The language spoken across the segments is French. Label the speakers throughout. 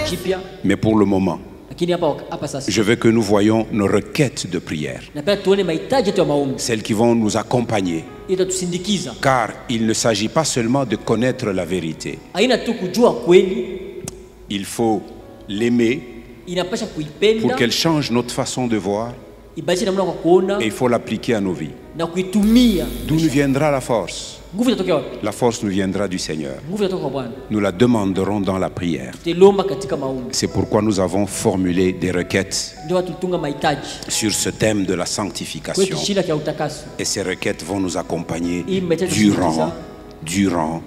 Speaker 1: jipya,
Speaker 2: Mais pour le moment,
Speaker 1: lakini hapa sasa
Speaker 2: je veux que nous voyions nos requêtes de prière,
Speaker 1: napenda tuone mahitaji yetu ya maombi
Speaker 2: celles qui vont nous accompagner.
Speaker 1: itatusindikiza.
Speaker 2: Car il ne s'agit pas seulement de connaître la vérité.
Speaker 1: Haina tu kujua kweli,
Speaker 2: Il faut l'aimer
Speaker 1: inapasha
Speaker 2: pour
Speaker 1: kuipenda,
Speaker 2: qu'elle change notre façon de voir
Speaker 1: ibadilishe namna kwa kuona
Speaker 2: et il faut l'appliquer à nos vies.
Speaker 1: na kuitumia.
Speaker 2: D'où nous viendra la force?
Speaker 1: Nguvu inatokea wapi?
Speaker 2: La force nous viendra du Seigneur.
Speaker 1: Nguvu inatoka kwa Bwana.
Speaker 2: Nous la demanderons dans la prière.
Speaker 1: Tutelomba katika maombi.
Speaker 2: C'est pourquoi nous avons formulé des requêtes
Speaker 1: Ndio tulitunga mahitaji
Speaker 2: sur ce thème de la
Speaker 1: kwetu
Speaker 2: sanctification.
Speaker 1: shida ya utakaso.
Speaker 2: Et ces requêtes vont nous accompagner
Speaker 1: Il mettait
Speaker 2: durant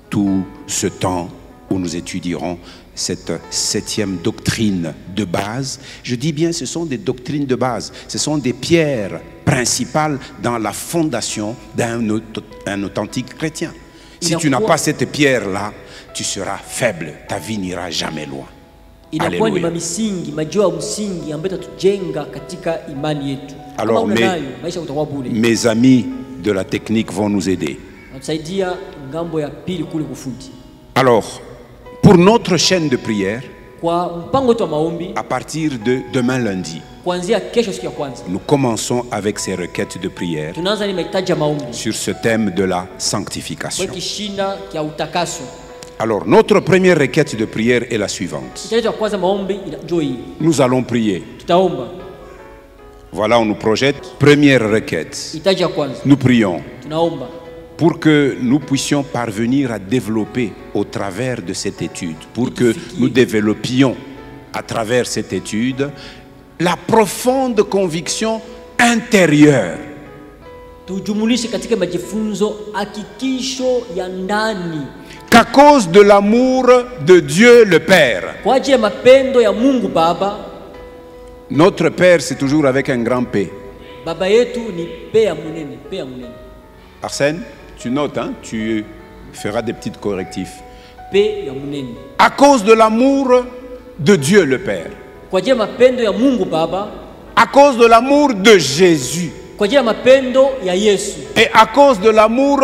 Speaker 2: tout ce temps où nous étudierons cette 7e doctrine de base. Je dis bien, ce sont des doctrines de base. Ce sont des pierres principales dans la fondation d'un authentique chrétien. Si tu n'as pas cette pierre-là, tu seras faible. Ta vie n'ira jamais loin.
Speaker 1: Inakuwa ni misingi, majua msingi ambayo tatujenga katika imani yetu.
Speaker 2: Alors
Speaker 1: maisha utakuwa bure.
Speaker 2: Mes amis de la technique vont nous aider.
Speaker 1: Natusaidia ngambo ya pili kule kufundi.
Speaker 2: Alors, pour notre chaîne de prière,
Speaker 1: Kwa mpango wetu wa maombi,
Speaker 2: à partir de demain lundi,
Speaker 1: kuanzia kesho siku ya kwanza,
Speaker 2: nous commençons avec ces requêtes de prière
Speaker 1: tunaanza ni mahitaji ya maombi
Speaker 2: sur ce thème de la sanctification.
Speaker 1: kwa kishinda ya utakaso.
Speaker 2: Alors, notre première requête de prière est la suivante.
Speaker 1: Kitabu cha kwanza maombi njoo hii.
Speaker 2: Nous allons prier.
Speaker 1: Tutaomba.
Speaker 2: Voilà, on nous projette. Première requête.
Speaker 1: Hitaji ya kwanza.
Speaker 2: Nous prions
Speaker 1: Tunaomba
Speaker 2: pour que nous puissions parvenir à développer au travers de cette étude, pour que nous développions à travers cette étude la profonde conviction intérieure
Speaker 1: tujumulishe katika majifunzo hakikisho ya ndani
Speaker 2: qu'à cause de l'amour de Dieu le Père.
Speaker 1: Kwa ajili ya mapendo ya Mungu Baba.
Speaker 2: Notre Père, c'est toujours avec un grand P.
Speaker 1: Baba yetu ni P ya munene, P ya munene.
Speaker 2: Arsène, tu notes, hein? Tu feras des petits correctifs.
Speaker 1: P ya munene.
Speaker 2: À cause de l'amour de Dieu le Père.
Speaker 1: Kwa ajili ya mapendo ya Mungu Baba.
Speaker 2: À cause de l'amour de Jésus.
Speaker 1: Kwa ajili ya mapendo ya Yesu.
Speaker 2: Et à cause de l'amour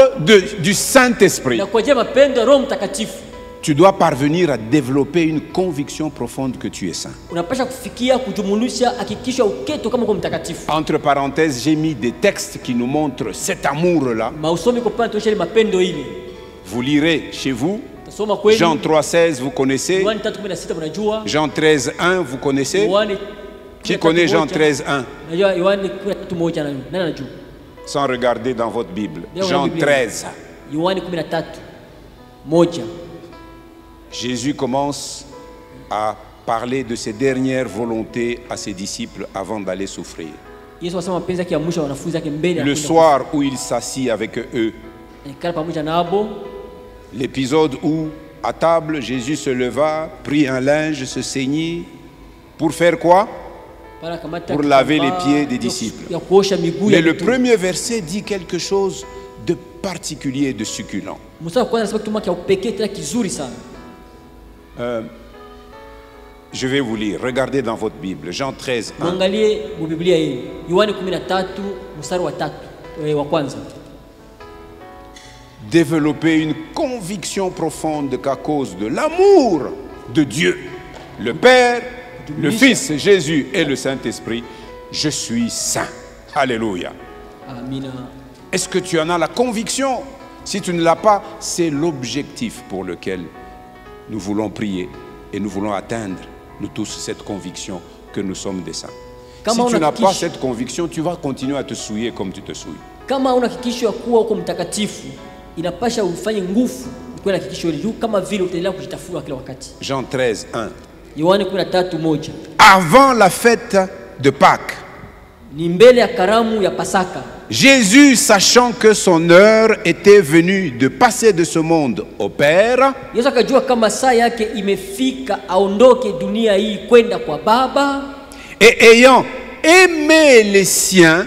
Speaker 2: du Saint-Esprit.
Speaker 1: Na kwa ajili ya mapendo ya Roho Mtakatifu.
Speaker 2: Tu dois parvenir à développer une conviction profonde que tu es saint.
Speaker 1: Unapaswa kufikia kujumulisha hakikisho uketo kama uko mtakatifu.
Speaker 2: Entre parenthèses, j'ai mis des textes qui nous montrent cet amour-là.
Speaker 1: Mausomi kwa pale tuonyesha mapendo ile.
Speaker 2: Vous lirez chez vous.
Speaker 1: Tasoma kweli.
Speaker 2: Jean 3,16, vous connaissez.
Speaker 1: Yohana 3:16 mnajua.
Speaker 2: Jean 13:1, vous connaissez. Qui connaît Jean 13:1?
Speaker 1: Najua Yohana 13:1 nani anajua?
Speaker 2: Sans regarder dans votre Bible. Jean 13.
Speaker 1: Yohana 13:1.
Speaker 2: Jésus commence à parler de ses dernières volontés à ses disciples avant d'aller souffrir. Le soir où il s'assit avec eux, l'épisode où à table Jésus se leva, prit un linge, se ceignit pour faire quoi? Pour laver les pieds des disciples. Mais le premier verset dit quelque chose de particulier, de succulent. Je vais vous lire. Regardez dans votre Bible. Jean 13:1. Développer une conviction profonde qu'à cause de l'amour de Dieu, le Père, le Fils Jésus et le Saint-Esprit, je suis saint. Alléluia. Est-ce que tu en as la conviction? Si tu ne l'as pas, c'est l'objectif pour lequel nous voulons prier et nous voulons atteindre, nous tous, cette conviction que nous sommes des saints. Si tu n'as pas cette conviction, tu vas continuer à te souiller comme tu te souilles. Jean 13:1. Avant la fête de Pâques, Jésus, sachant que son heure était venue de passer de ce monde au Père, et ayant aimé les siens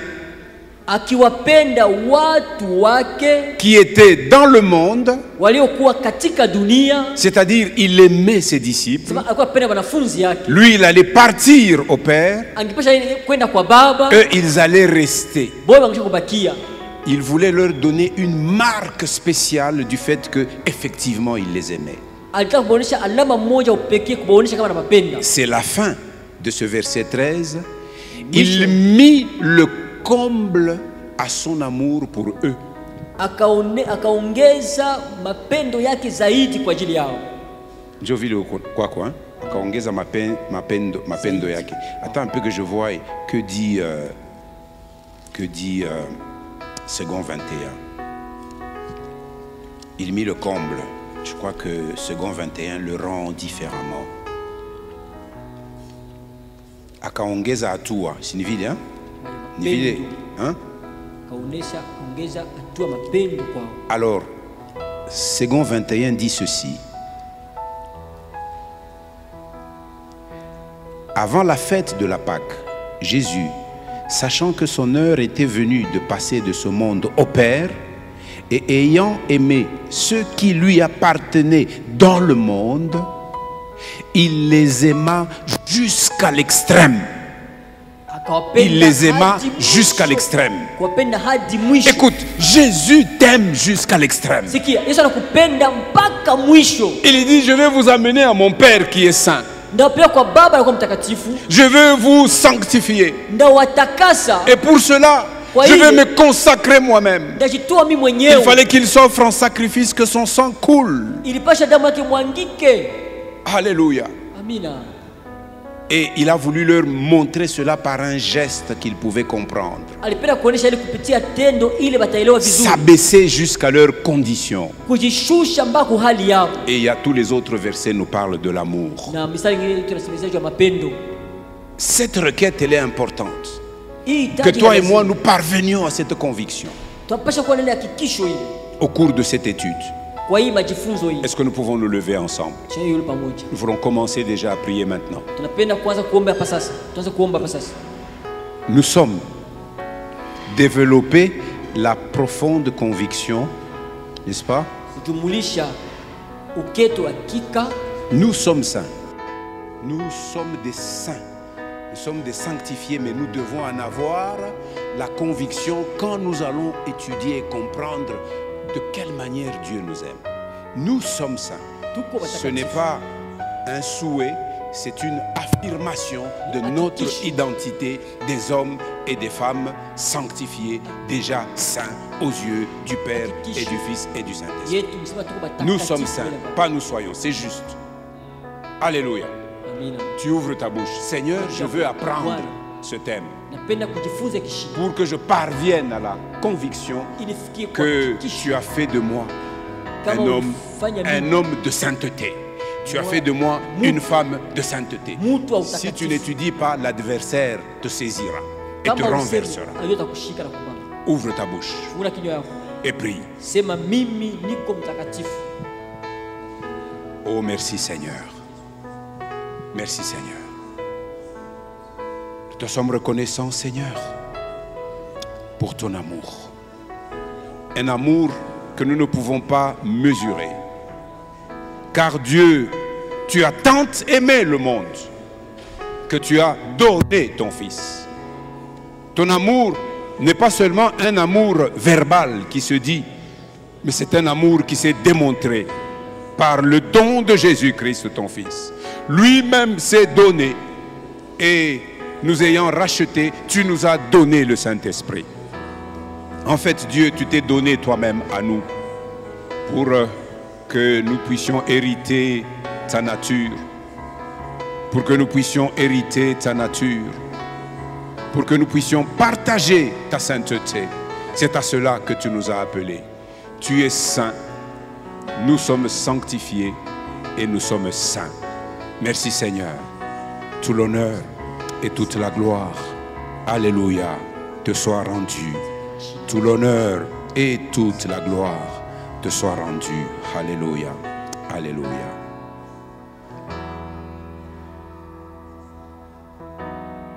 Speaker 2: qui étaient dans le monde, c'est-à-dire il aimait ses disciples, lui il allait partir au Père, eux ils allaient rester. Il voulait leur donner une marque spéciale du fait que effectivement il les aimait.
Speaker 1: alitaka kuonyesha alama moja upekee kuonyesha kama anapenda.
Speaker 2: C'est la fin de ce verset 13. Il mit le comble à son amour pour eux.
Speaker 1: Akaongeza mapendo yake zaidi kwa ajili yao.
Speaker 2: Ndio vile kwako, hein? Akaongeza mapendo yake. Attends un peu que je voie que dit second 21. Il mit le comble. Je crois que second 21 le rend différemment. Akaongeza atua, si ni vile, hein? Ni vile, hein?
Speaker 1: Akaongeza atua mapendo kwao.
Speaker 2: Alors, second 21 dit ceci. Avant la fête de la Pâque, Jésus, sachant que son heure était venue de passer de ce monde au Père, et ayant aimé ceux qui lui appartenaient dans le monde, il les aima jusqu'à l'extrême. Il les aima jusqu'à l'extrême. Écoute, Jésus t'aime jusqu'à l'extrême. Il dit, je vais vous amener à mon Père qui est saint. Je veux vous sanctifier. Et pour cela, je vais me consacrer moi-même. Il fallait qu'il s'offre en sacrifice, que son sang coule. Alléluia. Et il a voulu leur montrer cela par un geste qu'ils pouvaient comprendre. S'abaisser jusqu'à leurs conditions. Et il y a tous les autres versets nous parlent de l'amour. Cette requête, elle est importante. Que toi et moi, nous parvenions à cette conviction au cours de cette étude. Est-ce que nous pouvons nous lever ensemble? Nous voulons commencer déjà à prier maintenant. Nous sommes développés la profonde conviction, n'est-ce pas? Nous sommes saints. Nous sommes des saints. Nous sommes des sanctifiés, mais nous devons en avoir la conviction quand nous allons étudier et comprendre de quelle manière Dieu nous aime. Nous sommes saints. Ce n'est pas un souhait, c'est une affirmation de notre identité des hommes et des femmes sanctifiés, déjà saints aux yeux du Père et du Fils et du Saint-Esprit. Nous sommes saints, pas nous soyons, c'est juste. Alléluia. Tu ouvres ta bouche. Seigneur, je veux apprendre ce thème pour que je parvienne à la conviction que tu as fait de moi un homme de sainteté. Tu as fait de moi une femme de sainteté. Si tu n'étudies pas, l'adversaire te saisira et te renversera. Ouvre ta bouche et prie. Oh, merci Seigneur. Merci Seigneur. Nous te sommes reconnaissants, Seigneur, pour ton amour. Un amour que nous ne pouvons pas mesurer. Car Dieu, tu as tant aimé le monde que tu as donné ton Fils. Ton amour n'est pas seulement un amour verbal qui se dit, mais c'est un amour qui s'est démontré par le don de Jésus-Christ, ton Fils. Lui-même s'est donné et nous ayant racheté, tu nous as donné le Saint-Esprit. En fait, Dieu, tu t'es donné toi-même à nous pour que nous puissions hériter ta nature, pour que nous puissions hériter ta nature, pour que nous puissions partager ta sainteté. C'est à cela que tu nous as appelés. Tu es saint, nous sommes sanctifiés et nous sommes saints. Merci Seigneur. Tout l'honneur et toute la gloire, alléluia, te soit rendu. Tout l'honneur et toute la gloire te soit rendu. Alléluia, alléluia.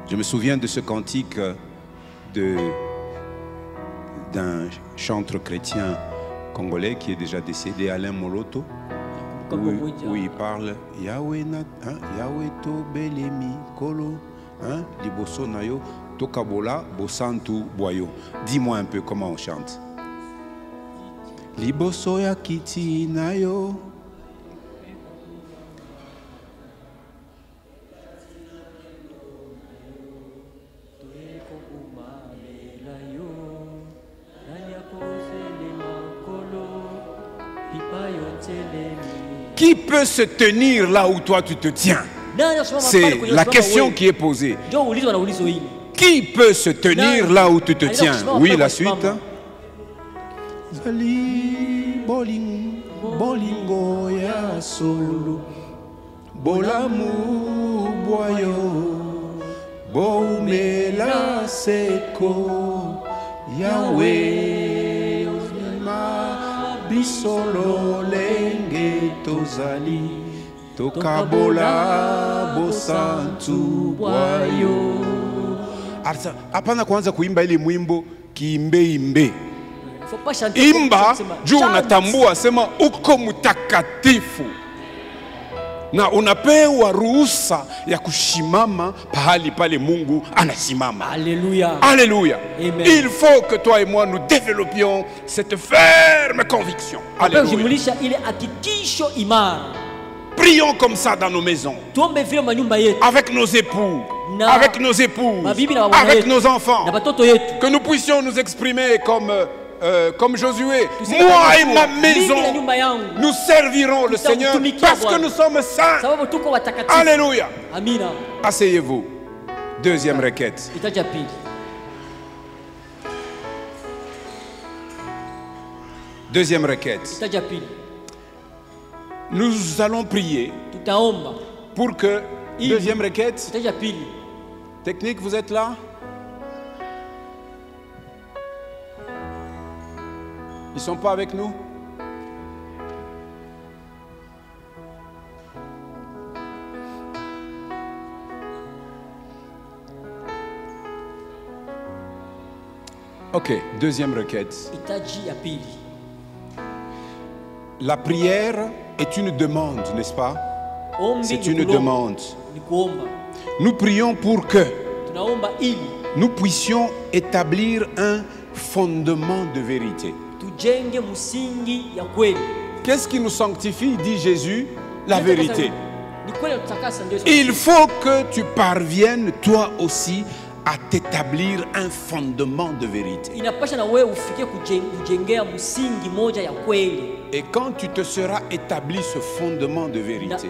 Speaker 2: Je me souviens de ce cantique d'un chanteur chrétien congolais qui est déjà décédé, Alain Moloto, où il parle Yahweh Yahweh to belemi kolo liboso nayo tokabola bosantu boyo. Dis-moi un peu comment on chante. Liboso ya kiti nayo Qui peut se tenir là où toi tu te tiens? C'est la question qui est posée. Qui peut se tenir là où tu te tiens? Oui, la suite. Zali bolingo ya solo bolamu boyo bomela seko Yahweh ma bisolo lenge tozali tokabola bosantu boyo. Hapana kuanza kuimba ile mwimbo kiimbe. Imba juu unatambua sema uko mtakatifu na unapewa ruhusa ya kushimama pahali pale Mungu anasimama.
Speaker 1: Alléluia.
Speaker 2: Alléluia.
Speaker 1: Amen.
Speaker 2: Il faut que toi et moi nous développions cette ferme conviction. Alléluia. Prions comme ça dans nos maisons, avec nos époux, avec nos épouses, avec nos enfants, que nous puissions nous exprimer comme Josué. Moi et ma maison, nous servirons le Seigneur parce que nous sommes saints. Alléluia. Asseyez-vous. Deuxième requête. Deuxième requête. Nous allons prier pour que... Deuxième requête. Technique, vous êtes là? Ils ne sont pas avec nous? Ok, deuxième requête. La prière est une demande, n'est-ce pas? C'est une demande. Nous prions pour que nous puissions établir un fondement de vérité. Qu'est-ce qui nous sanctifie, dit Jésus? La vérité. Il faut que tu parviennes toi aussi à t'établir un fondement de vérité. Et quand tu te seras établi ce fondement de vérité,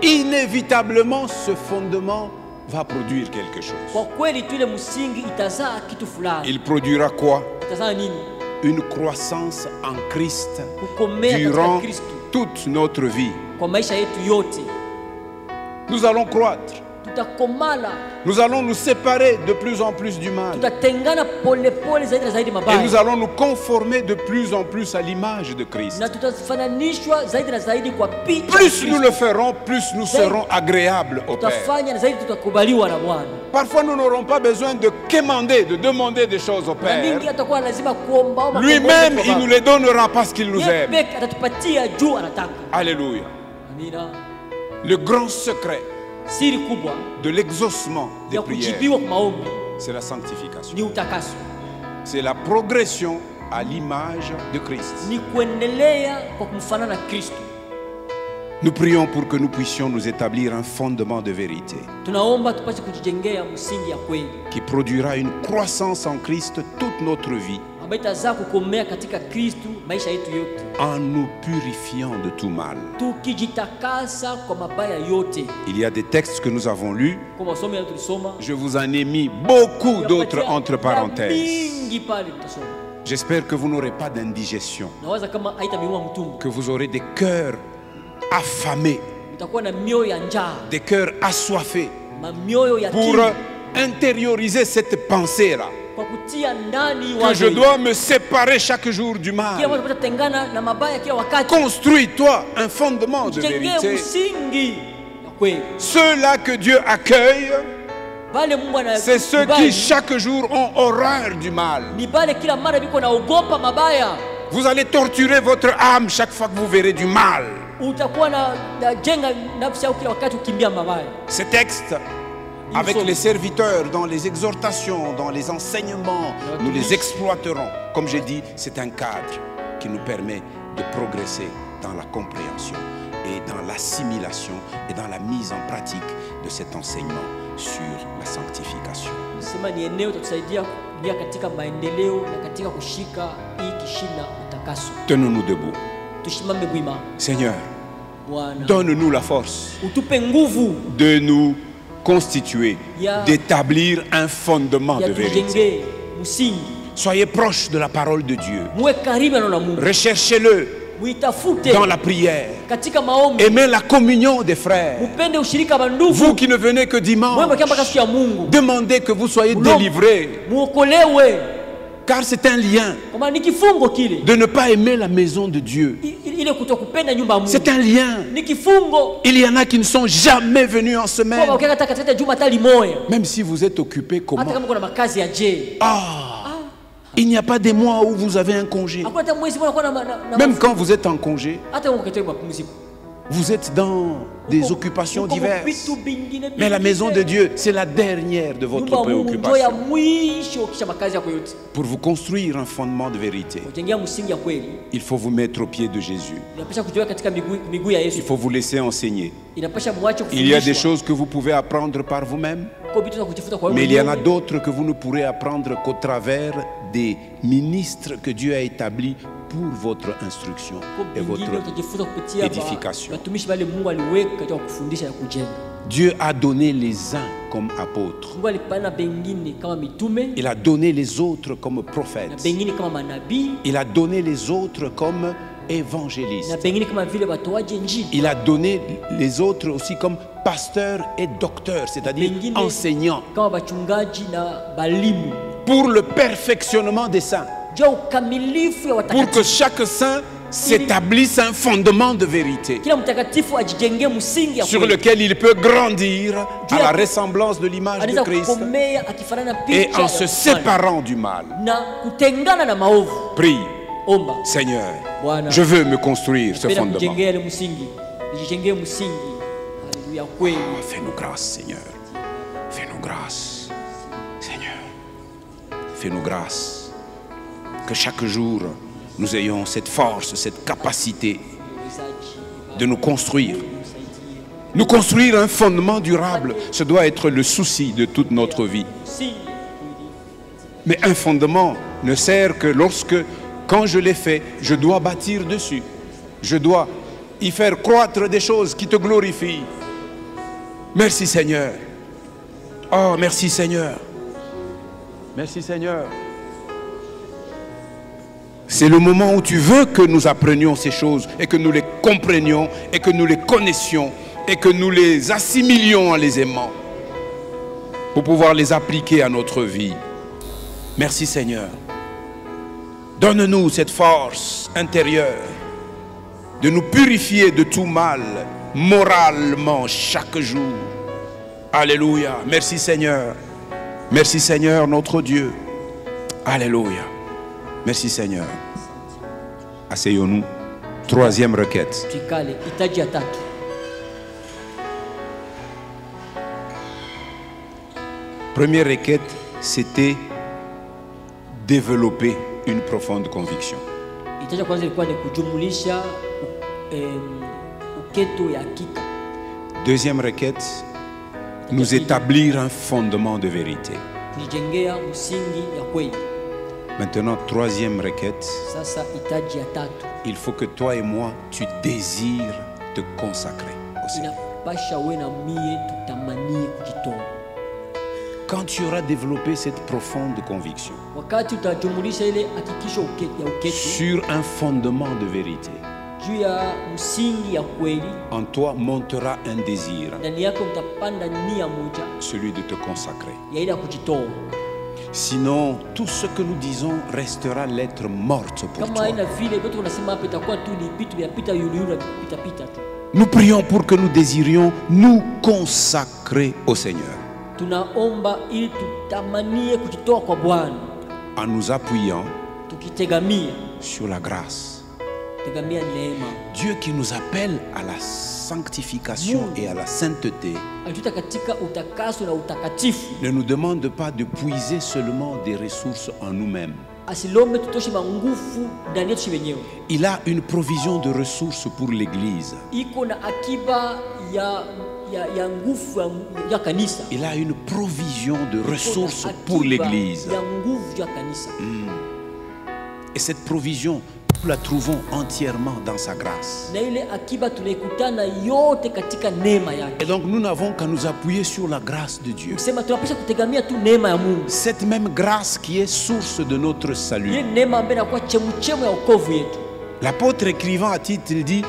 Speaker 2: inévitablement ce fondement va produire quelque chose. Il produira quoi? Une croissance en Christ durant toute notre vie. Nous allons croître. Nous allons nous séparer de plus en plus du mal. Et nous allons nous conformer de plus en plus à l'image de Christ. Plus nous le ferons, plus nous serons agréables au Père. Parfois nous n'aurons pas besoin de quémander, de demander des choses au Père. Lui-même, il nous les donnera parce qu'il nous aime. Alléluia. Le grand secret de l'exaucement des prières, c'est la sanctification. C'est la progression à l'image de Christ. Nous prions pour que nous puissions nous établir un fondement de vérité qui produira une croissance en Christ toute notre vie, en nous purifiant de tout mal. Il y a des textes que nous avons lus. Je vous en ai mis beaucoup d'autres entre parenthèses. J'espère que vous n'aurez pas d'indigestion, que vous aurez des cœurs affamés, des cœurs assoiffés pour intérioriser cette pensée-là, que je dois me séparer chaque jour du mal. Construis-toi un fondement de vérité. Ceux-là que Dieu accueille, c'est ceux qui chaque jour ont horreur du mal. Vous allez torturer votre âme chaque fois que vous verrez du mal. Ces textes, avec les serviteurs, dans les exhortations, dans les enseignements, nous les exploiterons. Comme j'ai dit, c'est un cadre qui nous permet de progresser dans la compréhension et dans l'assimilation et dans la mise en pratique de cet enseignement sur la sanctification.
Speaker 1: Sema ni eneo tatusaidia katika maendeleo na katika kushika hii kishina makaso.
Speaker 2: Tenons-nous debout.
Speaker 1: Tushimame bwima.
Speaker 2: Seigneur,
Speaker 1: Bwana,
Speaker 2: donne-nous la force
Speaker 1: utupe nguvu
Speaker 2: de nous constituer,
Speaker 1: Ya-
Speaker 2: d'établir un fondement
Speaker 1: ya
Speaker 2: de vérité.
Speaker 1: tujenge musingi.
Speaker 2: Soyez proches de la parole de Dieu.
Speaker 1: Muwe karibu na Mungu.
Speaker 2: Recherchez-le
Speaker 1: Muitafute
Speaker 2: dans la prière.
Speaker 1: katika maombi.
Speaker 2: Aimez la communion des frères.
Speaker 1: Mupende ushirika wa ndugu.
Speaker 2: Vous qui ne venez que
Speaker 1: Muwe
Speaker 2: dimanche,
Speaker 1: mwakia mpaka siku ya Mungu.
Speaker 2: demandez que vous soyez
Speaker 1: Ulo-
Speaker 2: délivrés.
Speaker 1: Muokolewe.
Speaker 2: Car c'est un lien
Speaker 1: Kwa maana ni kifungo kile.
Speaker 2: de ne pas aimer la maison de Dieu.
Speaker 1: Ile kutokupenda nyumba ya Mungu.
Speaker 2: C'est un lien.
Speaker 1: Ni kifungo.
Speaker 2: Il y en a qui ne sont jamais venus en
Speaker 1: Kwa
Speaker 2: semaine.
Speaker 1: ukiwa katika juma hata limoya.
Speaker 2: Même si vous êtes occupé,
Speaker 1: Hata
Speaker 2: comment?
Speaker 1: kama kuna makazi ya je.
Speaker 2: Il n'y a pas des mois où vous avez un congé.
Speaker 1: Hakuna hata mwezi mmoja kuna na
Speaker 2: Même quand vous êtes en congé,
Speaker 1: hata kama katika mapumziko.
Speaker 2: vous êtes dans des occupations diverses. Mais la maison de Dieu, c'est la dernière de votre
Speaker 1: Nyumba ya Mungu ndio ya
Speaker 2: préoccupation.
Speaker 1: mwisho kisha makazi yako yote.
Speaker 2: Pour vous construire un fondement de vérité,
Speaker 1: Kujengea msingi ya kweli.
Speaker 2: il faut vous mettre au pied de Jésus.
Speaker 1: Inapasha kujiweka katika miguu ya
Speaker 2: Il
Speaker 1: Yesu.
Speaker 2: faut vous laisser enseigner.
Speaker 1: Inapasha mwache
Speaker 2: Il y a des
Speaker 1: kufundishwa.
Speaker 2: choses que vous pouvez apprendre par vous-même,
Speaker 1: Kwa vitu za kujifunza kwa wewe
Speaker 2: mais il y en a
Speaker 1: mwenyewe.
Speaker 2: d'autres que vous ne pourrez apprendre qu'au travers des ministres que Dieu a établis pour votre instruction
Speaker 1: Kwa
Speaker 2: et
Speaker 1: vingine
Speaker 2: votre
Speaker 1: utajifunza kupitia
Speaker 2: édification.
Speaker 1: watumishi wale Mungu aliweka katika kufundisha na kujenga.
Speaker 2: Dieu a donné les uns comme apôtres.
Speaker 1: Mungu alipana bengine kama mitume
Speaker 2: Il a donné les autres comme
Speaker 1: na
Speaker 2: prophètes.
Speaker 1: bengine kama manabii
Speaker 2: Il a donné les autres comme
Speaker 1: na
Speaker 2: évangélistes.
Speaker 1: bengine kama vile watoaji injili.
Speaker 2: Il a donné les autres aussi comme pasteurs et docteurs, c'est-à-dire
Speaker 1: Bengine
Speaker 2: enseignants,
Speaker 1: kama wachungaji na balimu.
Speaker 2: pour le perfectionnement des saints,
Speaker 1: Jua ukamilifu ya
Speaker 2: pour que
Speaker 1: watakatifu.
Speaker 2: chaque saint s'établisse un fondement de vérité
Speaker 1: Kila mtakatifu ajijengee msingi ya
Speaker 2: sur
Speaker 1: kweli.
Speaker 2: lequel il peut grandir à la ressemblance de l'image de
Speaker 1: Anaweza
Speaker 2: Christ
Speaker 1: kukomea akifanana na
Speaker 2: et
Speaker 1: picha
Speaker 2: en
Speaker 1: ya
Speaker 2: se
Speaker 1: Mfalme.
Speaker 2: séparant du mal.
Speaker 1: Na kutengana na maovu.
Speaker 2: Prie,
Speaker 1: Omba.
Speaker 2: Seigneur,
Speaker 1: Bwana,
Speaker 2: je veux me construire ce
Speaker 1: napenda
Speaker 2: fondement.
Speaker 1: kujengea ile msingi. Nijijengee msingi. Haleluya kweli.
Speaker 2: Fais-nous grâce, Seigneur. Fais-nous grâce, Seigneur. Fais-nous grâce. Que chaque jour, nous ayons cette force, cette capacité de nous construire. Nous construire un fondement durable, ce doit être le souci de toute notre vie. Mais un fondement ne sert que lorsque, quand je l'ai fait, je dois bâtir dessus. Je dois y faire croître des choses qui te glorifient. Merci Seigneur. Oh, merci Seigneur. Merci Seigneur. C'est le moment où tu veux que nous apprenions ces choses et que nous les comprenions et que nous les connaissions et que nous les assimilions en les aimant pour pouvoir les appliquer à notre vie. Merci Seigneur. Donne-nous cette force intérieure de nous purifier de tout mal moralement chaque jour. Alléluia. Merci Seigneur. Merci Seigneur notre Dieu. Alléluia. Merci Seigneur. Asseyons-nous. Troisième requête.
Speaker 1: Tukale hitaji ya tatu.
Speaker 2: Première requête, c'était développer une profonde conviction.
Speaker 1: Hitaji ya kwanza ilikuwa ni kujumulisha uketo ya hakika.
Speaker 2: Deuxième requête, nous établir un fondement de vérité.
Speaker 1: Kujengea msingi ya kweli.
Speaker 2: Maintenant, troisième requête,
Speaker 1: Sasa hitaji ya tatu.
Speaker 2: il faut que toi et moi, tu désires te consacrer au Seigneur.
Speaker 1: Inapasha wewe na mie tutamanie kujitoa.
Speaker 2: Quand tu auras développé cette profonde conviction
Speaker 1: Wakati utajumulisha ile hakikisho ya uketo
Speaker 2: sur un fondement de vérité,
Speaker 1: juu ya msingi ya kweli,
Speaker 2: en toi montera un désir,
Speaker 1: ndani yako mtapanda nia moja
Speaker 2: celui de te consacrer.
Speaker 1: ya ile ya kujitoa.
Speaker 2: Sinon, tout ce que nous disons restera lettre morte pour
Speaker 1: Kama
Speaker 2: toi.
Speaker 1: haina vile vitu tunasema hapa itakuwa tu ni vitu vinapita yulu pita tu.
Speaker 2: Nous prions pour que nous désirions nous consacrer au Seigneur
Speaker 1: Tunaomba ili tutamanie kujitoa kwa Bwana,
Speaker 2: en nous appuyant
Speaker 1: tukitegamia
Speaker 2: sur la grâce.
Speaker 1: tegamia neema.
Speaker 2: Dieu qui nous appelle à la sanctification et à la sainteté
Speaker 1: Alituita katika utakaso na utakatifu.
Speaker 2: ne nous demande pas de puiser seulement des ressources en nous-mêmes.
Speaker 1: Asilombe tutoshe manguvu ndani yetu wenyewe.
Speaker 2: Il a une provision de ressources pour l'Église.
Speaker 1: Iko na akiba ya nguvu ya kanisa.
Speaker 2: Il a une provision de ressources
Speaker 1: Iko na
Speaker 2: pour
Speaker 1: akiba
Speaker 2: l'Église.
Speaker 1: ya nguvu ya kanisa.
Speaker 2: Et cette provision nous la trouvons entièrement dans sa grâce.
Speaker 1: na ile akiba tunaikutana yote katika neema yake.
Speaker 2: Et donc nous n'avons qu'à nous appuyer sur la grâce de Dieu.
Speaker 1: Sema tunapaswa kutegemea tu neema ya Mungu.
Speaker 2: Cette même grâce qui est source de notre
Speaker 1: Ile
Speaker 2: salut.
Speaker 1: neema ambayo inakuwa chemuchemu ya wokovu yetu.
Speaker 2: L'apôtre écrivant à titre, il dit,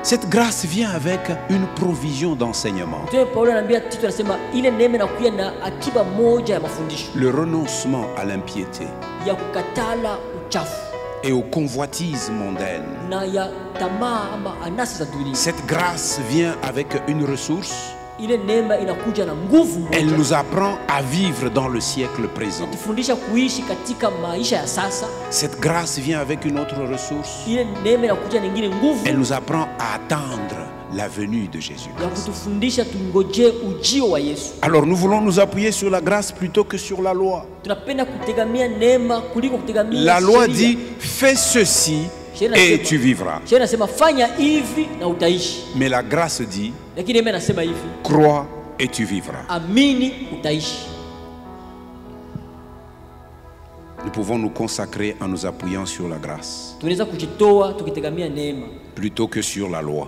Speaker 2: cette grâce vient avec une provision d'enseignement.
Speaker 1: Mtume Paulo anaambia Tito, anasema ile neema inakuja na akiba moja ya mafundisho,
Speaker 2: Le renoncement à l'impiété
Speaker 1: ya kukatala uchafu
Speaker 2: et aux convoitises mondaines.
Speaker 1: na ya tamaa ama anasa za dunia.
Speaker 2: Cette grâce vient avec une ressource.
Speaker 1: Ile neema inakuja na nguvu
Speaker 2: Elle
Speaker 1: moja.
Speaker 2: nous apprend à vivre dans le siècle présent.
Speaker 1: Tufundisha kuishi katika maisha ya sasa.
Speaker 2: Cette grâce vient avec une autre ressource.
Speaker 1: Ile neema inakuja na nyingine nguvu
Speaker 2: Elle nous apprend à attendre la venue de Jésus.
Speaker 1: ya kutufundisha tungojee ujio wa Yesu.
Speaker 2: Alors nous voulons nous appuyer sur la grâce plutôt que sur la loi.
Speaker 1: Tunapenda kutegemea neema kuliko kutegemea
Speaker 2: La loi
Speaker 1: sheria.
Speaker 2: dit, fais ceci
Speaker 1: Sheria
Speaker 2: et
Speaker 1: inasema-
Speaker 2: tu vivras.
Speaker 1: sheria inasema fanya hivi na utaishi,
Speaker 2: Mais la grâce dit,
Speaker 1: lakini neema inasema hivi,
Speaker 2: crois et tu vivras.
Speaker 1: amini utaishi.
Speaker 2: Nous pouvons nous consacrer en nous appuyant sur la grâce
Speaker 1: Tunaweza kujitoa tukitegemea neema
Speaker 2: plutôt que sur la loi.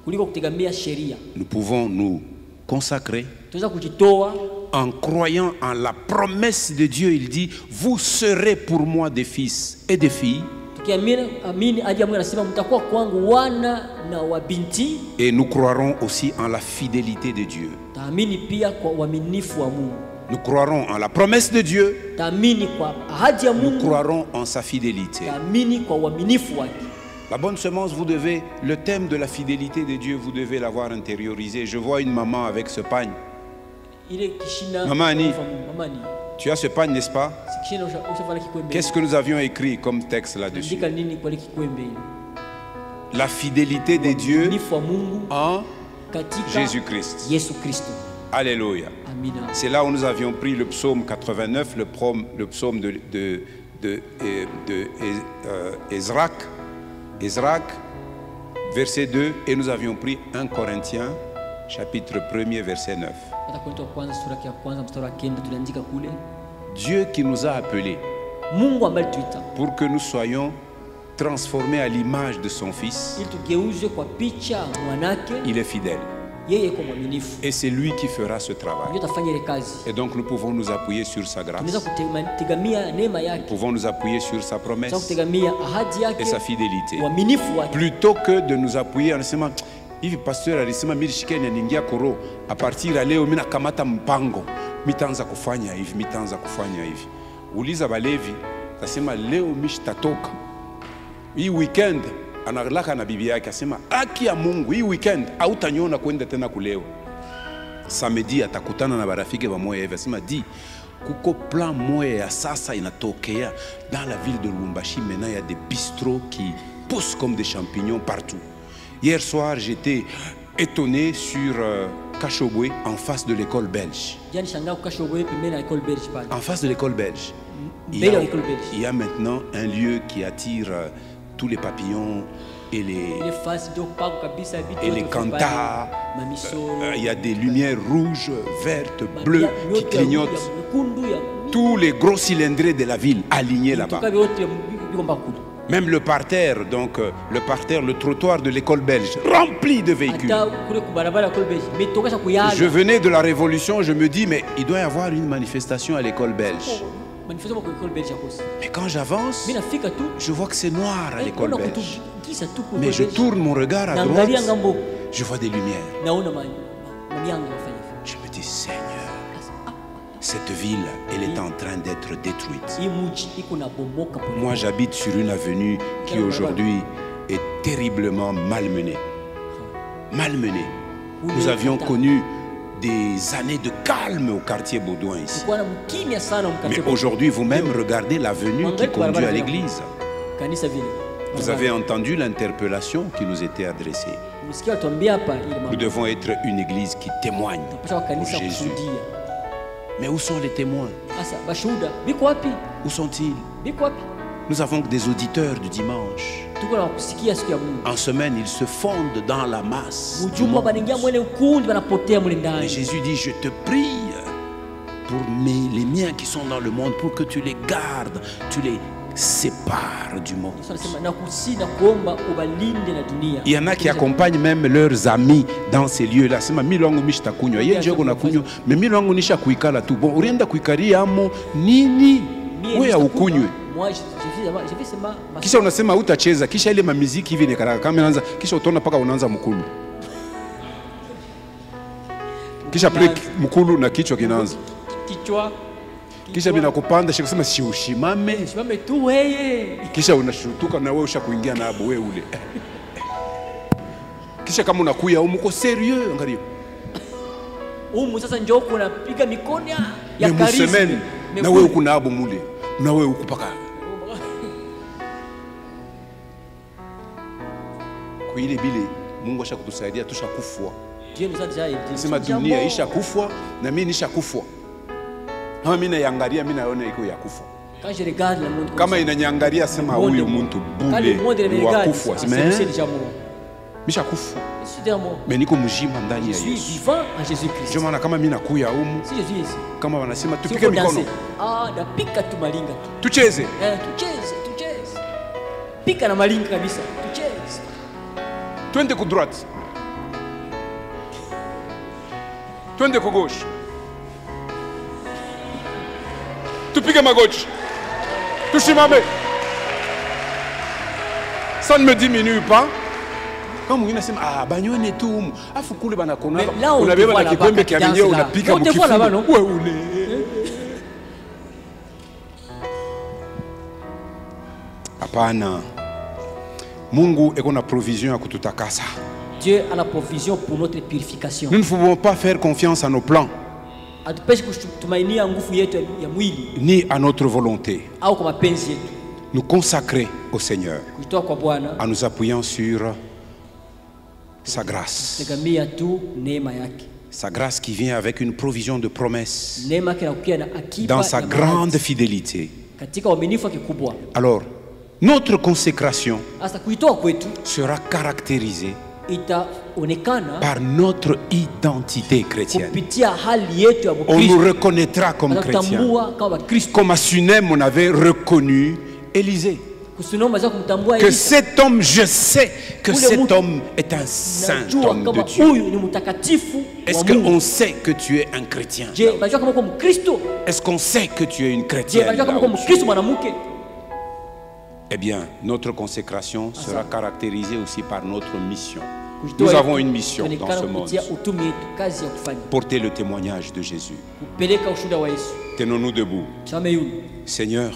Speaker 1: kuliko kutegemea sheria.
Speaker 2: Nous pouvons nous consacrer
Speaker 1: Tunaweza kujitoa
Speaker 2: en croyant en la promesse de Dieu. Il dit, vous serez pour moi des fils et des filles.
Speaker 1: tukiamini hadi Mungu anasema mtakuwa kwangu wana na wabinti.
Speaker 2: Et nous croirons aussi en la fidélité de Dieu.
Speaker 1: Taamini pia kwa uaminifu wa Mungu.
Speaker 2: Nous croirons en la promesse de Dieu.
Speaker 1: Taamini kwa ahadi ya
Speaker 2: Nous
Speaker 1: Mungu.
Speaker 2: croirons en sa fidélité.
Speaker 1: Taamini kwa uaminifu wake.
Speaker 2: La bonne semence, vous devez, le thème de la fidélité de Dieu, vous devez l'avoir intériorisé. Je vois une maman avec ce pagne.
Speaker 1: Ile kishina
Speaker 2: Mama Annie.
Speaker 1: Mama Annie.
Speaker 2: Tu as ce pagne, n'est-ce pas?
Speaker 1: Kishina usafanya kikwembe.
Speaker 2: Qu'est-ce que nous avions écrit comme texte là-dessus?
Speaker 1: Andika nini kwa ile kikwembe ile?
Speaker 2: La fidélité de Dieu
Speaker 1: Uaminifu wa Mungu
Speaker 2: en
Speaker 1: katika
Speaker 2: Jésus-Christ.
Speaker 1: Yesu Kristo.
Speaker 2: Alléluia.
Speaker 1: Amina.
Speaker 2: C'est là où nous avions pris le psaume 89, le psaume de Ezrak, verset 2, et nous avions pris 1 Corinthiens, chapitre 1er, verset 9.
Speaker 1: Hata Korinto wa kwanza sura ya kwanza mstari wa 9 tuliandika kule.
Speaker 2: Dieu qui nous a appelés
Speaker 1: Mungu ambaye tuita
Speaker 2: pour que nous soyons transformés à l'image de son Fils,
Speaker 1: ili tugeuzwe kwa picha ya mwanake,
Speaker 2: il est fidèle.
Speaker 1: yeye yuko mwaminifu.
Speaker 2: Et c'est lui qui fera ce travail.
Speaker 1: Ndio tafanya ile kazi.
Speaker 2: Et donc nous pouvons nous appuyer sur sa
Speaker 1: Tunaweza
Speaker 2: grâce.
Speaker 1: kutegemea neema yake.
Speaker 2: Nous pouvons nous appuyer sur sa
Speaker 1: Tunaweza
Speaker 2: promesse
Speaker 1: kutegemea ahadi yake,
Speaker 2: et sa fidélité.
Speaker 1: uaminifu wake.
Speaker 2: Plutôt que de nous appuyer en disant, hivi pasteur alisema mimi shikeni ningia koro a partir ya leo mimi nakamata mpango mitaanza kufanya hivi mitaanza kufanya hivi. Uliza balevi tasema leo mimi sitatoka. Hii weekend analaka na bibi yake asema haki ya Mungu hii weekend hautaniona kwenda tena kulewa. Samedi atakutana na barafiki wa moya hivi asema di kuko plan moya ya sasa inatokea dans la ville de Lubumbashi. Maintenant il y a des bistrots qui poussent comme des champignons partout. Hier soir j'étais étonné sur Kachobwe en face de l'école belge.
Speaker 1: Jana shangaa kukashogwe pembeni ya école belge pale.
Speaker 2: En face de l'école belge. Il y a maintenant un lieu qui attire tous les papillons et
Speaker 1: Ile fasi ndio pako kabisa vitu.
Speaker 2: les cantards.
Speaker 1: Mamisoro.
Speaker 2: Il y a des lumières rouges, vertes, bleues qui clignotent. Tous les gros cylindrés de la ville alignés là-bas. Même le parterre, donc le trottoir de l'école belge, rempli de véhicules. Je venais de la Révolution, je me dis, mais il doit y avoir une manifestation à l'école belge. Mais quand j'avance, je vois que c'est noir à l'école belge. Mais je tourne mon regard à droite, je vois des lumières. Je me dis, Seigneur, cette ville, elle est en train d'être détruite. Moi, j'habite sur une avenue qui aujourd'hui est terriblement malmenée. Malmenée. Nous avions connu des années de calme au quartier Baudouin ici. Mais aujourd'hui, vous-même regardez l'avenue qui conduit à l'église. Vous avez entendu l'interpellation qui nous était adressée. Nous devons être une église qui témoigne pour Jésus. Mais où sont les témoins? Où sont-ils? Nous avons des auditeurs du dimanche. En semaine, ils se fondent dans la masse. Mais Jésus dit, je te prie pour les miens qui sont dans le monde, pour que tu les gardes, tu les sépare du monde.
Speaker 1: Yesu anasema nakusihi na kuomba ubalinde na dunia.
Speaker 2: Il y en a qui accompagnent même leurs amis dans ces lieux-là. Sema mimi wangu mishta kunywa. Yeye ndio kuna kunywa. Mimi wangu nisha kuikala tu. Bon, ulienda kuikaria amo nini? Wewe ukunywe. Kisha unasema utacheza, kisha ile mamiziki hivi nikaraka kama inaanza, kisha utaona paka unaanza mkulu. Kisha break mkulu na kichwa kinaanza.
Speaker 1: Kichwa.
Speaker 2: Kisha binakupanda shika sema si ushimame.
Speaker 1: Ushimame tu wewe.
Speaker 2: Kisha unashutuka na wewe ushakuingia na abo wewe ule. Kisha kama unakuya uko serieux angalia.
Speaker 1: Sasa njoo unapiga mikono ya karisma.
Speaker 2: Na wewe uko na abo mule. Na wewe uko paka. Kwa ile bile Mungu ashakutusaidia tushakufwa. Sema dunia ishakufwa na mimi nishakufwa. Kama mimi naangalia mimi naona iko ya kufa. Kama inanyangalia sema huyu mtu bule wa kufa. Sema misha kufa. Mais niko mjima ndani ya Yesu. Ndio maana kama mimi nakuya humu. Kama wanasema tupike mikono.
Speaker 1: Napika tu malinga tu.
Speaker 2: Tucheze.
Speaker 1: Tucheze. Pika na malinga kabisa. Tucheze.
Speaker 2: Twende ku droite. Twende ku gauche. Tupige magoti. Tusimame. Ça ne me diminue pas. Kama mwingine anasema banyone tu humu. Afu kule bana kona. Unabeba na kikombe kia mwenyewe unapika mkifungo. Wewe ule. Hapana. Mungu eko na provision ya kututakasa.
Speaker 1: Dieu a la provision pour notre purification.
Speaker 2: Nous ne pouvons pas faire confiance à nos plans. Ni à notre volonté. Nous consacrer au Seigneur en nous appuyant sur sa grâce. Sa grâce qui vient avec une provision de promesses dans sa grande fidélité. Alors, notre consécration sera caractérisée par notre identité chrétienne. On nous reconnaîtra comme chrétiens. Comme à Sunem, on avait reconnu Élisée. Que cet homme, je sais que cet homme est un saint homme de Dieu. Est-ce qu'on sait que tu es un chrétien? Est-ce qu'on sait que tu es une chrétienne? Eh bien, notre consécration sera caractérisée aussi par notre mission. Nous avons une mission dans ce monde. Porter le témoignage de Jésus. Tenons-nous debout. Seigneur,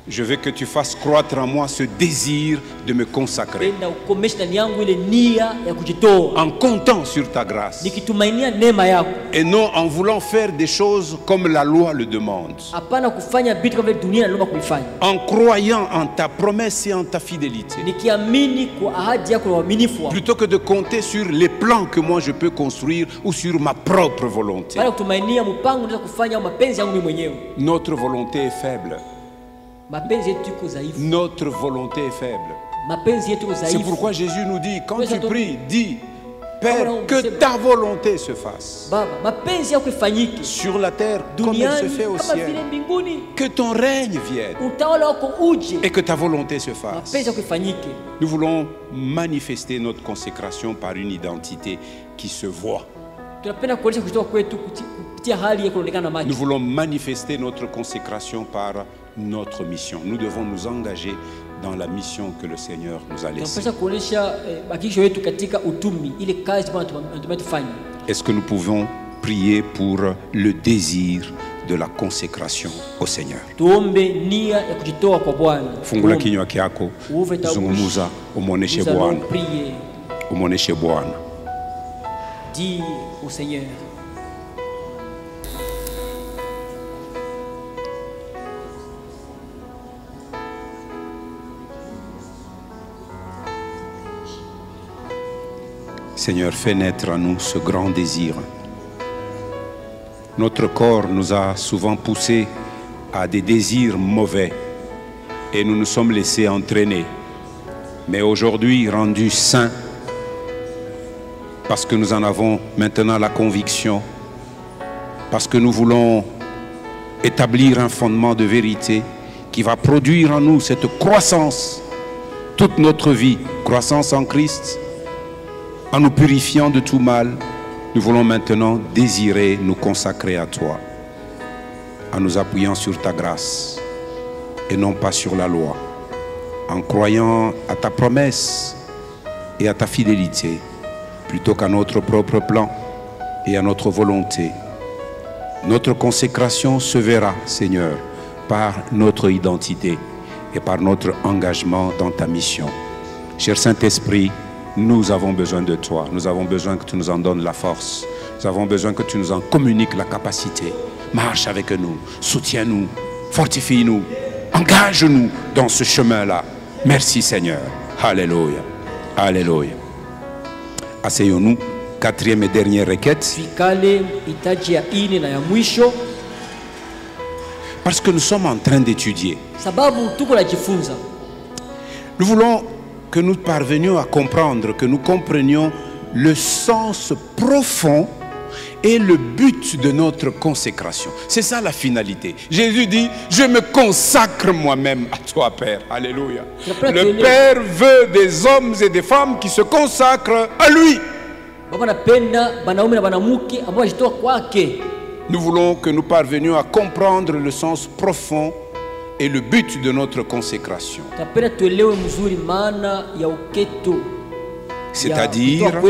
Speaker 2: je veux que tu fasses croître en moi ce désir de me consacrer. En comptant sur ta grâce. Et non en voulant faire des choses comme la loi le demande. En croyant en ta promesse et en ta fidélité. Plutôt que de compter sur les plans que moi je peux construire ou sur ma propre volonté. Notre volonté est faible. Notre volonté est faible. C'est pourquoi Jésus nous dit, quand tu pries, dis, Père, que ta volonté se fasse sur la terre comme elle se fait au ciel. Que ton règne vienne et que ta volonté se fasse. Nous voulons manifester notre consécration par une identité qui se voit. Nous voulons manifester notre consécration par notre mission. Nous devons nous engager dans la mission que le Seigneur nous a laissée. Est-ce que nous pouvons prier pour le désir de la consécration au Seigneur? Fungula kinywa kyako, zungumuza, umuoneshe Bwana. Umuoneshe Bwana.
Speaker 1: Dis au Seigneur.
Speaker 2: Seigneur, fais naître en nous ce grand désir. Notre corps nous a souvent poussés à des désirs mauvais et nous nous sommes laissés entraîner. Mais aujourd'hui, rendus saints, parce que nous en avons maintenant la conviction, parce que nous voulons établir un fondement de vérité, qui va produire en nous cette croissance toute notre vie, croissance en Christ, en nous purifiant de tout mal. Nous voulons maintenant désirer nous consacrer à toi, en nous appuyant sur ta grâce et non pas sur la loi, en croyant à ta promesse et à ta fidélité, plutôt qu'à notre propre plan et à notre volonté. Notre consécration se verra, Seigneur, par notre identité et par notre engagement dans ta mission. Cher Saint-Esprit, nous avons besoin de toi. Nous avons besoin que tu nous en donnes la force. Nous avons besoin que tu nous en communiques la capacité. Marche avec nous, soutiens-nous, fortifie-nous, engage-nous dans ce chemin-là. Merci Seigneur. Alléluia. Alléluia. Asseyons-nous. Quatrième et dernière requête. Parce que nous sommes en train d'étudier. Nous voulons que nous parvenions à comprendre, que nous comprenions le sens profond et le but de notre consécration. C'est ça la finalité. Jésus dit, je me consacre moi-même à toi, Père. Alléluia. Le Père veut des hommes et des femmes qui se consacrent à lui. Nous voulons que nous parvenions à comprendre le sens profond et le but de notre consécration. C'est-à-dire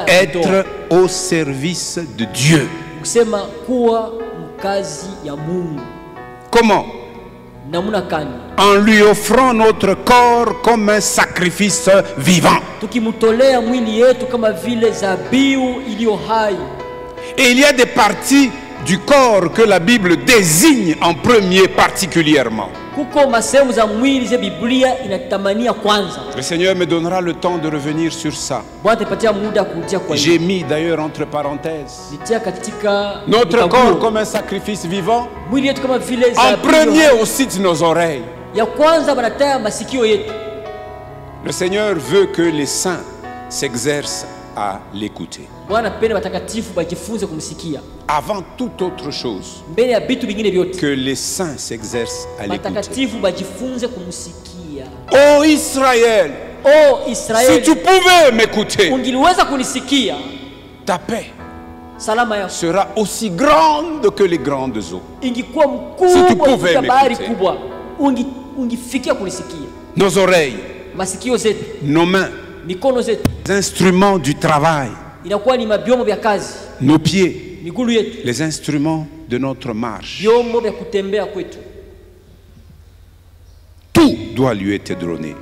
Speaker 2: être au service de Dieu. Comment? En lui offrant notre corps comme un sacrifice vivant. Et il y a des parties du corps que la Bible désigne en premier particulièrement. Le Seigneur me donnera le temps de revenir sur ça. J'ai mis d'ailleurs entre parenthèses notre corps comme un sacrifice vivant. En premier aussi de nos oreilles. Le Seigneur veut que les saints s'exercent à l'écouter. Avant toute autre chose, que les saints s'exercent à l'écouter. Oh Israël, si tu pouvais m'écouter, ta paix sera aussi grande que les grandes eaux. Si tu pouvais m'écouter, nos oreilles, nos mains, les instruments du travail, nos pieds, les instruments de notre marche, tout doit lui être donné.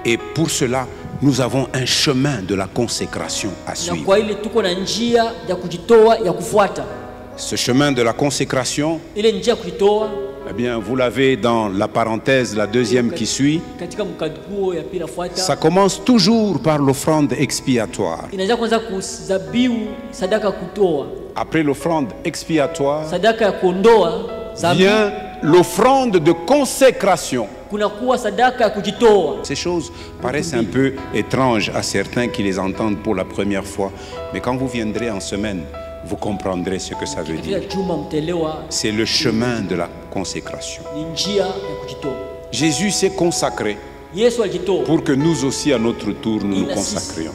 Speaker 2: Et pour cela, nous avons un chemin de la consécration à suivre. Ce chemin de la consécration, eh bien, vous l'avez dans la parenthèse, la deuxième qui suit. Ça commence toujours par l'offrande expiatoire. Après l'offrande expiatoire, vient l'offrande de consécration. Ces choses paraissent un peu étranges à certains qui les entendent pour la première fois. Mais quand vous viendrez en semaine, vous comprendrez ce que ça veut dire. C'est le chemin de la consécration. Jésus s'est consacré pour que nous aussi, à notre tour, nous nous consacrions.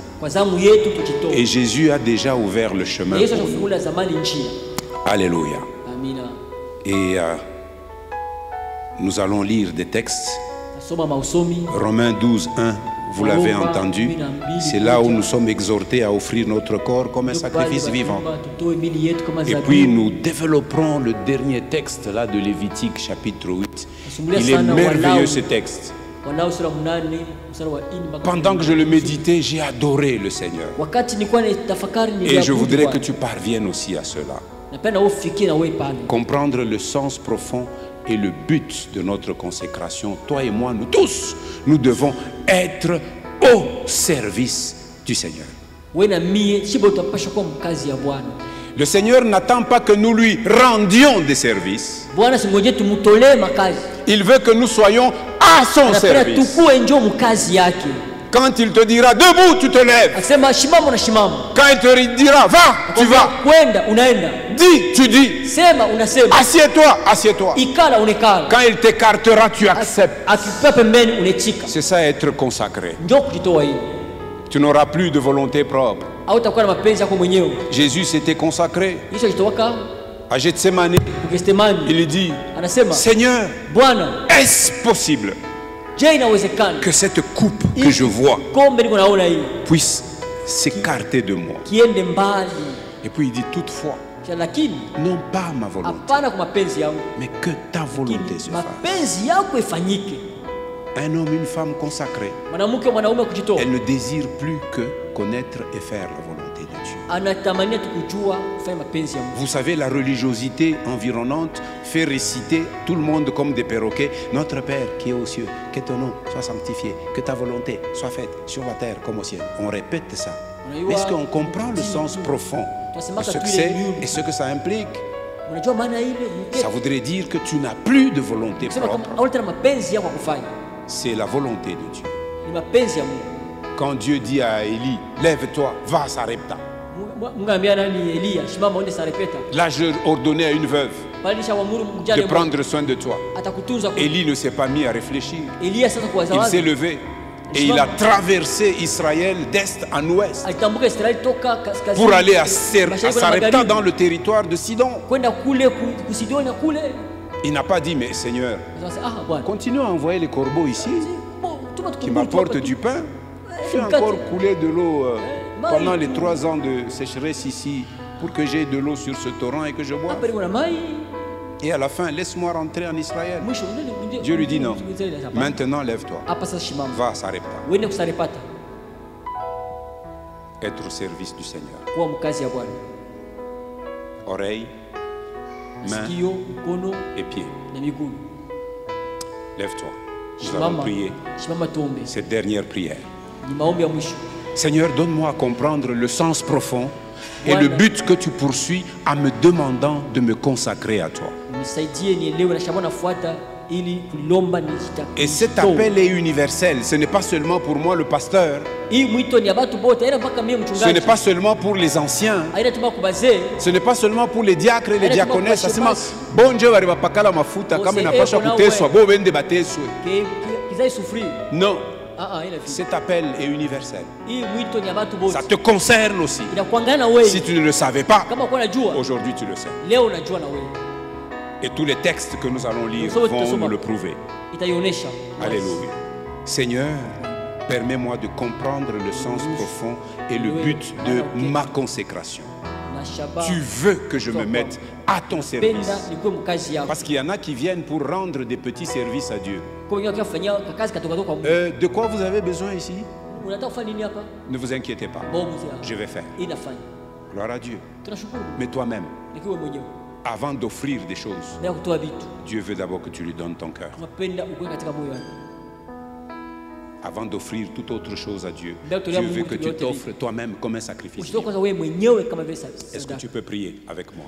Speaker 2: Et Jésus a déjà ouvert le chemin pour nous. Alléluia. Et nous allons lire des textes. Romains 12, 1. Vous l'avez entendu, c'est là où nous sommes exhortés à offrir notre corps comme un sacrifice vivant. Et puis nous développerons le dernier texte là de Lévitique chapitre 8. Il est merveilleux ce texte. Pendant que je le méditais, j'ai adoré le Seigneur. Et je voudrais que tu parviennes aussi à cela. Comprendre le sens profond et le but de notre consécration. Toi et moi, nous tous, nous devons être au service du Seigneur. Le Seigneur n'attend pas que nous lui rendions des services. Il veut que nous soyons à son service. Quand il te dira debout, tu te lèves.
Speaker 1: Akisema shimama unasimama.
Speaker 2: Quand il te dira va, tu vas.
Speaker 1: Kwenda unaenda.
Speaker 2: Dis, tu dis.
Speaker 1: Sema unasema.
Speaker 2: Assieds-toi, assieds-toi.
Speaker 1: Ikala unekala.
Speaker 2: Quand il t'écartera, tu acceptes.
Speaker 1: Akikupa pembeni unechika.
Speaker 2: C'est ça être consacré.
Speaker 1: Ndio kujitoa hivi.
Speaker 2: Tu n'auras plus de volonté propre.
Speaker 1: Hautakuwa na mapenzi yako mwenyewe.
Speaker 2: Jésus s'était consacré.
Speaker 1: Yesu alitoka
Speaker 2: À Gethsemane, il dit, Seigneur, est-ce possible que cette coupe que je vois puisse s'écarter de moi? Et puis il dit, toutefois, non pas ma volonté, mais que ta volonté se fasse. Un homme, une femme consacrée, elle ne désire plus que connaître et faire la volonté de Dieu. Vous savez, la religiosité environnante fait réciter tout le monde comme des perroquets. Notre Père qui est aux cieux, que ton nom soit sanctifié, que ta volonté soit faite sur la terre comme au ciel. On répète ça. Mais est-ce qu'on comprend le sens profond de ce que c'est et ce que ça implique? Ça voudrait dire que tu n'as plus de volonté propre. C'est la volonté de Dieu. Quand Dieu dit à Élie, lève-toi, va à Sarepta. Là, je ordonnais à une veuve de prendre soin de toi. Élie ne s'est pas mis à réfléchir. Il s'est levé et il a traversé Israël d'est en ouest pour aller à Sarepta dans le territoire de Sidon. Il n'a pas dit, mais Seigneur, continue à envoyer les corbeaux ici qui m'apportent du pain. Fais encore couler de l'eau pendant les 3 ans de sécheresse ici pour que j'ai de l'eau sur ce torrent et que je bois. Et à la fin, laisse-moi rentrer en Israël. Dieu lui dit non. Maintenant, lève-toi. Va à Sarepta. Être au service du Seigneur. Oreilles, mains et pieds. Lève-toi. Nous allons prier cette dernière prière. Seigneur, donne-moi à comprendre le sens profond et le but que tu poursuis en me demandant de me consacrer à toi. Et cet appel est universel. Ce n'est pas seulement pour moi le pasteur. Ce n'est pas seulement pour les anciens. Ce n'est pas seulement pour les diacres et les diaconesses. Non. Cet appel est universel. Ça te concerne aussi. Si tu ne le savais pas, aujourd'hui tu le sais. Et tous les textes que nous allons lire vont nous le prouver. Alléluia. Seigneur, permets-moi de comprendre le sens profond et le but de ma consécration. Tu veux que je me mette à ton service. Parce qu'il y en a qui viennent pour rendre des petits services à Dieu. De quoi vous avez besoin ici? Ne vous inquiétez pas. Je vais faire. Gloire à Dieu. Mais toi-même, avant d'offrir des choses, Dieu veut d'abord que tu lui donnes ton cœur. Avant d'offrir toute autre chose à Dieu, Dieu veut que tu t'offres toi-même comme un sacrifice. Est-ce que tu peux prier avec moi?